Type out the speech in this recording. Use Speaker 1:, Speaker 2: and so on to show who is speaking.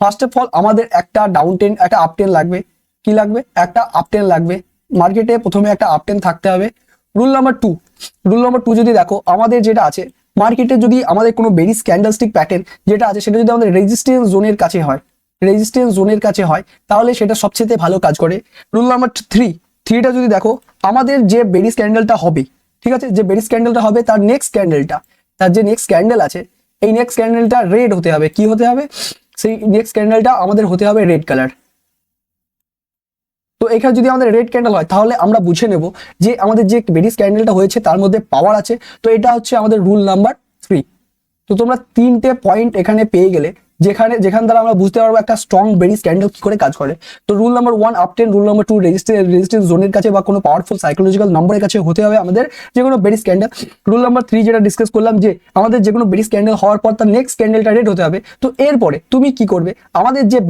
Speaker 1: First of all আমাদের একটা down ten একটা আপ টেন লাগবে। কি লাগবে? একটা আপ টেন লাগবে। মার্কেটে প্রথমে একটা আপ টেন থাকতে হবে। রুল নাম্বার টু যদি দেখো আমাদের যেটা আছে মার্কেটে যদি আমাদের কোনো বেরিস ক্যান্ডেলস্টিক প্যাটার্ন যেটা আছে সেটা যদি আমাদের রেজিস্ট্যান্স জোনের কাছে হয় তাহলে সেটা সবচেয়ে ভালো কাজ করে। রুল নাম্বার থ্রিটা যদি দেখো আমাদের যে বেরিস ক্যান্ডেলটা হবে, ঠিক আছে, যে বেরিস ক্যান্ডেলটা হবে তার যে নেক্সট ক্যান্ডেল আছে এই নেক্সট ক্যান্ডেলটা রেড হতে হবে। কি হতে হবে? সেই নেক্সট ক্যান্ডেলটা আমাদের হতে হবে রেড কালার। তো এখানে যদি আমাদের রেড ক্যান্ডেল হয় তাহলে আমরা বুঝে নেব যে আমাদের যে বেরিস ক্যান্ডেলটা হয়েছে তার মধ্যে পাওয়ার আছে। তো এটা হচ্ছে আমাদের রুল নাম্বার 3। তো তোমরা 3টে পয়েন্ট এখানে পেয়ে গেলে যেখান দ্বারা আমরা বুঝতে পারবো একটা স্ট্রং বেরিস ক্যান্ডেল কি করে কাজ করে। তো rule number 1 up ten, rule number 2 resistance জোনের কাছে বা কোনো পাওয়ারফুল সাইকোলজিক্যাল নম্বরের কাছে হতে হবে আমাদের যে কোনো বেরিস ক্যান্ডেল। রুল নাম্বার 3 যেটা ডিসকাস করলাম যে আমাদের যে কোনো বেরিস ক্যান্ডেল হওয়ার পর তার নেক্সট ক্যান্ডেলটা রেড হতে হবে। তো এরপরে তুমি কি করবে? আমাদের যে বেরিস